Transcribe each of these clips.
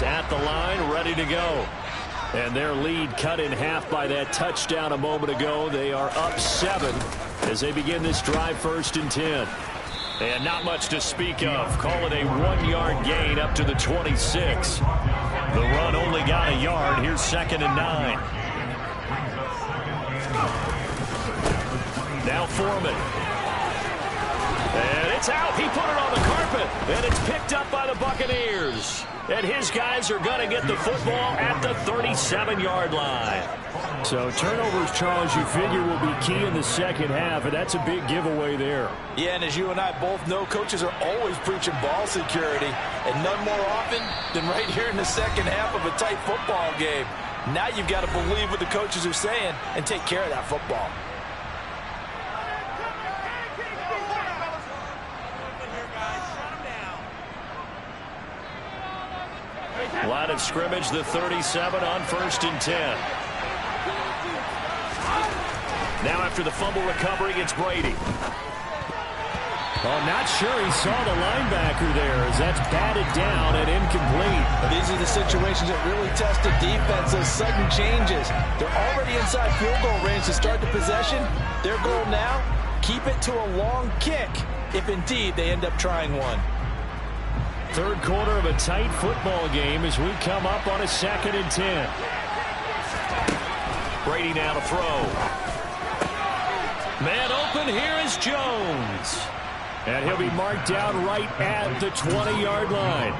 is at the line, ready to go. And their lead cut in half by that touchdown a moment ago. They are up 7 as they begin this drive, 1st and 10. And not much to speak of. Call it a 1-yard gain up to the 26. The run only got a yard. Here's 2nd and 9. Now Foreman. And it's out. He put it on the carpet. And it's picked up by the Buccaneers. And his guys are going to get the football at the 37-yard line. So turnovers, Charles, you figure will be key in the second half, and that's a big giveaway there. Yeah, and as you and I both know, coaches are always preaching ball security, and none more often than right here in the second half of a tight football game. Now you've got to believe what the coaches are saying and take care of that football. Line of scrimmage, the 37 on 1st and 10. Now after the fumble recovery, it's Brady. Well, not sure he saw the linebacker there as that's batted down and incomplete. These are the situations that really test the defense, those sudden changes. They're already inside field goal range to start the possession. Their goal now, keep it to a long kick if indeed they end up trying one. Third quarter of a tight football game as we come up on a 2nd and 10. Brady now to throw. Man open, here is Jones. And he'll be marked down right at the 20-yard line.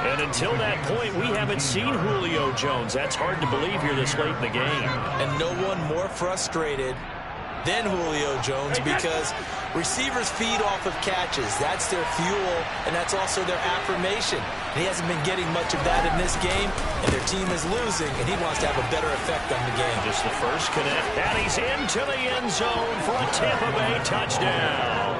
And until that point, we haven't seen Julio Jones. That's hard to believe here this late in the game. And no one more frustrated than Julio Jones because receivers feed off of catches. That's their fuel, and that's also their affirmation. And he hasn't been getting much of that in this game, and their team is losing, and he wants to have a better effect on the game. Just the first connect, and he's into the end zone for a Tampa Bay touchdown.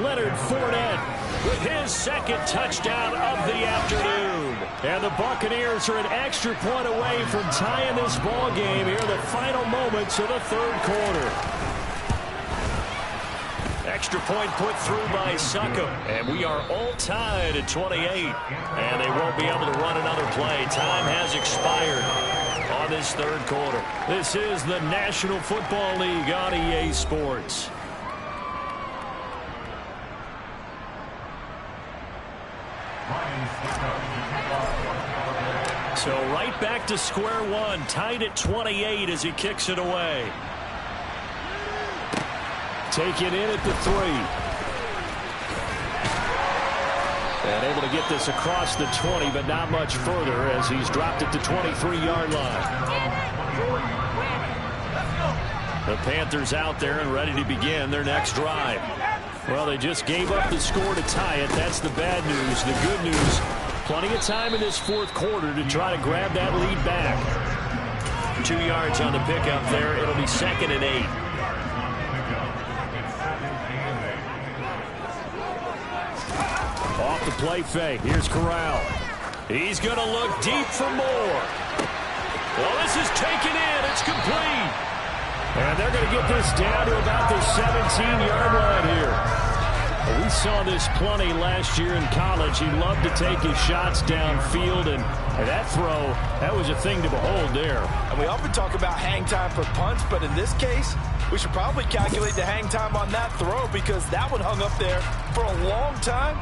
Leonard Fournette with his 2nd touchdown of the afternoon. And the Buccaneers are an extra point away from tying this ball game here in the final moments of the 3rd quarter. Extra point put through by Succop. And we are all tied at 28. And they won't be able to run another play. Time has expired on this 3rd quarter. This is the National Football League on EA Sports. So right back to square one, tied at 28 as he kicks it away. Taken in at the 3. And able to get this across the 20, but not much further as he's dropped at the 23-yard line. The Panthers out there and ready to begin their next drive. Well, they just gave up the score to tie it. That's the bad news. The good news, plenty of time in this 4th quarter to try to grab that lead back. 2 yards on the pickup there. It'll be 2nd and 8. Off the play fake. Here's Corral. He's going to look deep for more. Well, this is taken in. It's complete. And they're going to get this down to about the 17-yard line here. Well, we saw this plenty last year in college. He loved to take his shots downfield, and that throw, that was a thing to behold there. And we often talk about hang time for punts, but in this case, we should probably calculate the hang time on that throw because that one hung up there for a long time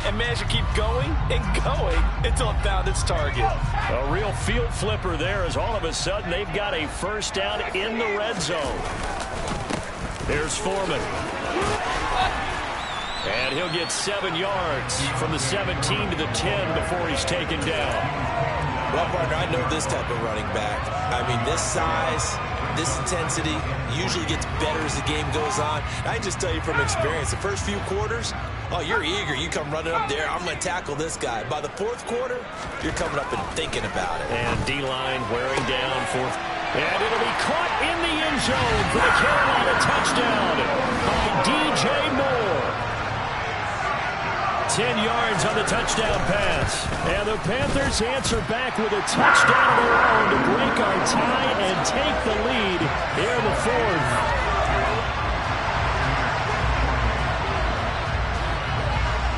and managed to keep going and going until it found its target. A real field flipper there as all of a sudden they've got a first down in the red zone. Here's Foreman. And he'll get 7 yards from the 17 to the 10 before he's taken down. Well, partner, I know this type of running back. I mean, this size, this intensity usually gets better as the game goes on. I just tell you from experience, the first few quarters, oh, you're eager. You come running up there. I'm going to tackle this guy. By the 4th quarter, you're coming up and thinking about it. And D-line wearing down 4th. And it'll be caught in the end zone for the Carolina touchdown by DJ Moore. 10 yards on the touchdown pass. And the Panthers answer back with a touchdown of their own to break our tie and take the lead here in the 4th.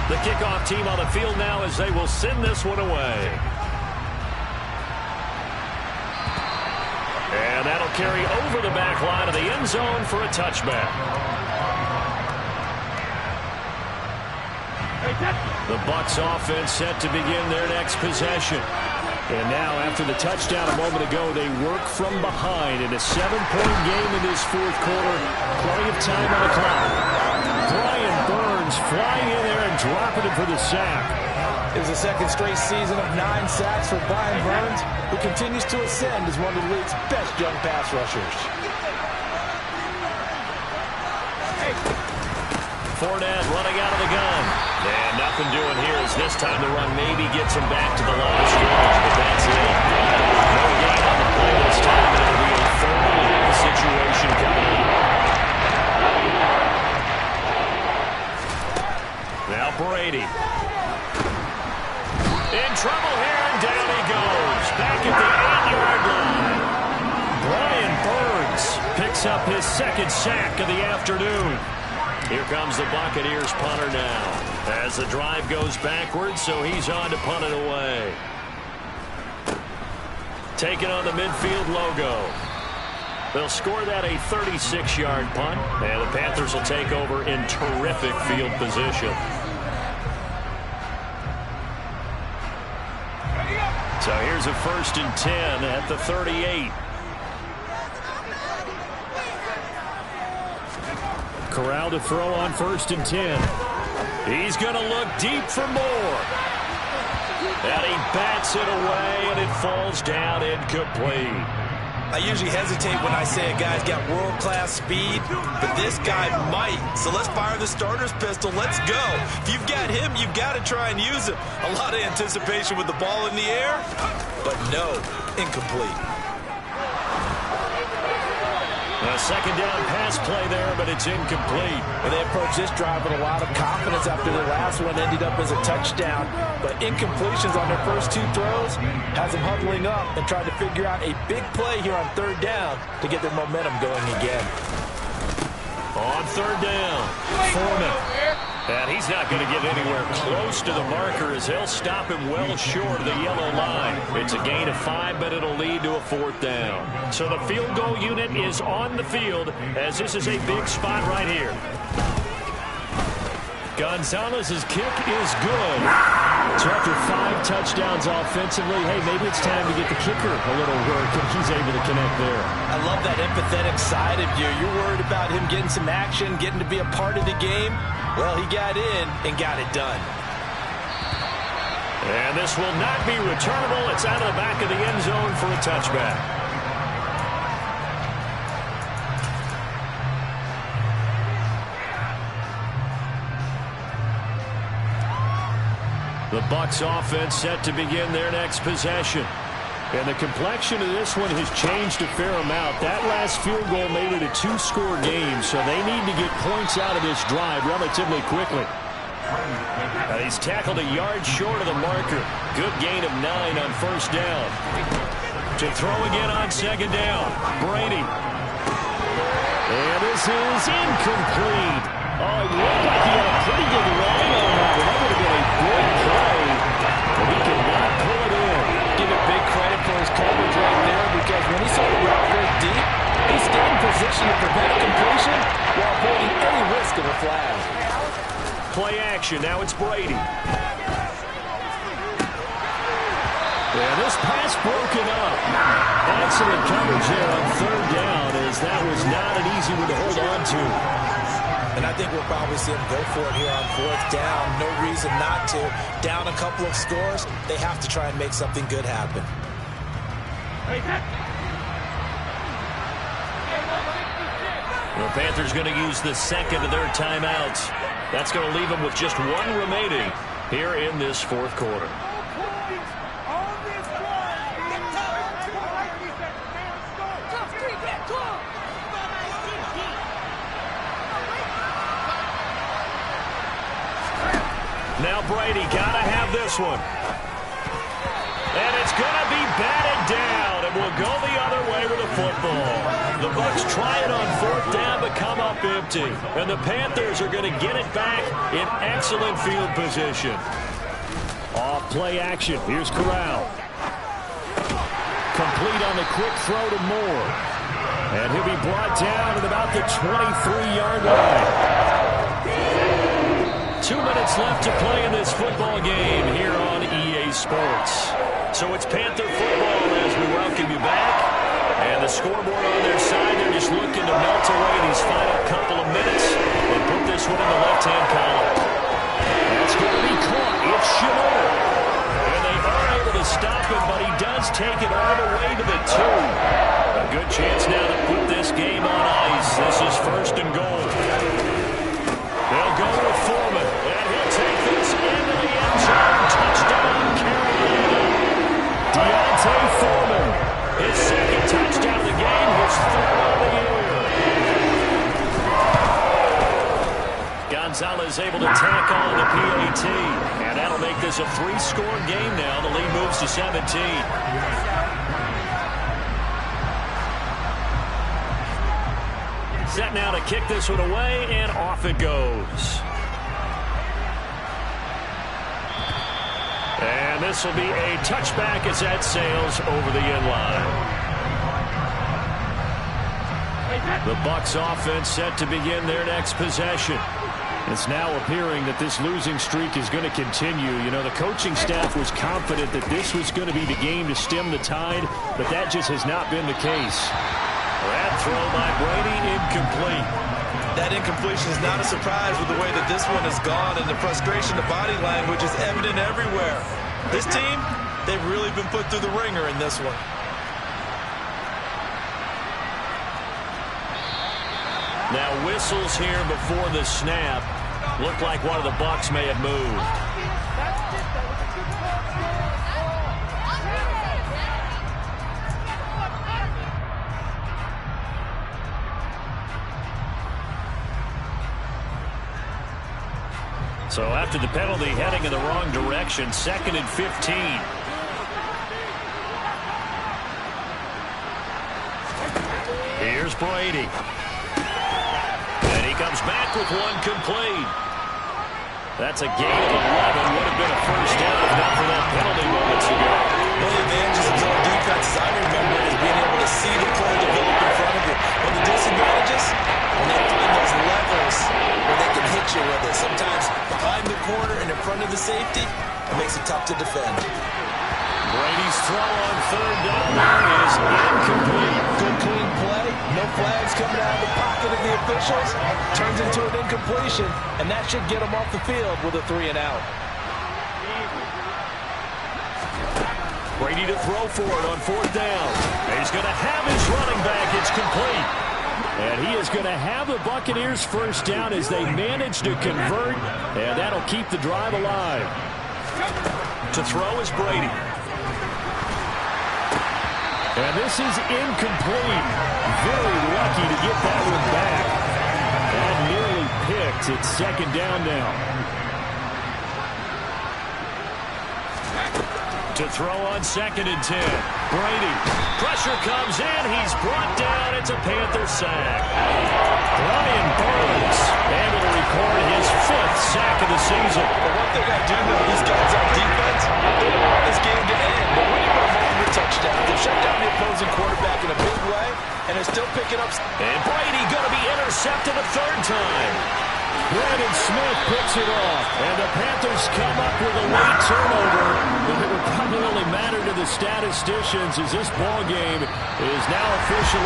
The kickoff team on the field now as they will send this one away. And that'll carry over the back line of the end zone for a touchback. The Bucs offense set to begin their next possession. And now, after the touchdown a moment ago, they work from behind in a 7-point game in this fourth quarter. Plenty of time on the clock. Brian Burns flying in there and dropping it for the sack. It was the second straight season of 9 sacks for Brian Burns, who continues to ascend as one of the league's best young pass rushers. Fournette running out of the gun. And nothing doing here as this time the run maybe gets him back to the line of scrimmage, but that's it. No gain on the play this time, and it'll be a third situation coming up. Now Brady. In trouble here, and down he goes. Back at the 8-yard line. Brian Burns picks up his second sack of the afternoon. Here comes the Buccaneers punter now. As the drive goes backwards, so he's on to punt it away. Taking on the midfield logo. They'll score that a 36-yard punt, and the Panthers will take over in terrific field position. So here's a 1st and 10 at the 38. Corral to throw on 1st and 10. He's going to look deep for more. And he bats it away, and it falls down incomplete. I usually hesitate when I say a guy's got world-class speed, but this guy might. So let's fire the starter's pistol. Let's go. If you've got him, you've got to try and use him. A lot of anticipation with the ball in the air, but no, incomplete. A second down pass play there, but it's incomplete. And they approached this drive with a lot of confidence after the last one ended up as a touchdown. But incompletions on their first 2 throws has them huddling up and trying to figure out a big play here on 3rd down to get their momentum going again. On 3rd down, Fournette. And he's not going to get anywhere close to the marker as they'll stop him well short of the yellow line. It's a gain of 5, but it'll lead to a 4th down. So the field goal unit is on the field as this is a big spot right here. Gonzalez's kick is good. So after 5 touchdowns offensively, hey, maybe it's time to get the kicker a little work, and he's able to connect there. I love that empathetic side of you. You're worried about him getting some action, getting to be a part of the game. Well, he got in and got it done. And this will not be returnable. It's out of the back of the end zone for a touchback. The Bucs offense set to begin their next possession. And the complexion of this one has changed a fair amount. That last field goal made it a 2-score game, so they need to get points out of this drive relatively quickly. He's tackled a yard short of the marker. Good gain of 9 on 1st down. To throw again on 2nd down. Brady. And this is incomplete. Oh, it looked like he had a pretty good line on that. That would have been a good play, but he could not pull it in. Give it big credit for his coverage right there, because when he saw the route go deep, he stayed in position to prevent completion while avoiding any risk of a flag. Play action. Now it's Brady. And this pass broken up. Excellent coverage there on 3rd down, as that was not an easy one to hold on to. And I think we'll probably see him go for it here on 4th down. No reason not to. Down a couple of scores, they have to try and make something good happen. The Panthers going to use the second of their timeouts. That's going to leave them with just 1 remaining here in this 4th quarter. Now Brady got to have this one. And it's going to be batted down, and will go the other way with the football. The Bucs try it on 4th down, but come up up empty. And the Panthers are going to get it back in excellent field position. Off play action. Here's Corral. Complete on the quick throw to Moore. And he'll be brought down at about the 23-yard line. 2 minutes left to play in this football game here on EA Sports. So it's Panther football as we welcome you back. And the scoreboard on their side, they're just looking to melt away these final couple of minutes and put this one in the left-hand column. That's going to be caught. It's Shamor. And they are able to stop him, but he does take it all the way to the 2. A good chance now to put this game on ice. This is first and goal. They'll go with Foreman, and he'll take this into the end zone. Touchdown, Carolina. Deontay Foreman, his second touchdown of the game, his third of the year. Gonzalez able to tack on the PAT, and that'll make this a 3-score game now. The lead moves to 17. Set now to kick this one away, and off it goes. And this will be a touchback as that sails over the end line. The Bucs offense set to begin their next possession. It's now appearing that this losing streak is going to continue. You know, the coaching staff was confident that this was going to be the game to stem the tide, but that just has not been the case. That throw by Brady, incomplete. That incompletion is not a surprise with the way that this one has gone, and the frustration, the body language is evident everywhere. This team, they've really been put through the ringer in this one. Now whistles here before the snap. Looked like one of the Bucs may have moved. So after the penalty, heading in the wrong direction, 2nd and 15. Here's Brady. And he comes back with one complete. That's a gain of 11. Would have been a first down if not for that penalty moments ago. One of the advantages of zone defenses I remember is being able to see the play develop in front of you. One of the disadvantages, when they find those levels where they can hit you with it. Sometimes behind the corner and in front of the safety, it makes it tough to defend. Brady's throw on 3rd down is incomplete. Good clean play. No flags coming out of the pocket of the officials. Turns into an incompletion, and that should get them off the field with a 3 and out. Brady to throw for it on 4th down. He's going to have his running back. It's complete. And he is going to have the Buccaneers first down as they manage to convert, and that'll keep the drive alive. To throw is Brady. And this is incomplete. Very lucky to get that one back. And nearly picked. It's 2nd down now. To throw on 2nd and 10. Brady. Pressure comes in. He's brought down. It's a Panther sack. Brian Burns able to record his 5th sack of the season. But one thing I do know, these guys on defense, they don't want this game to end. But when you run multiple touchdowns, they shut down the opposing quarterback in a big way, and they're still picking up. And Brady going to be intercepted a 3rd time. Brandon Smith picks it off, and the Panthers come up with a late turnover. But it will probably only matter to the statisticians as this ball game is now officially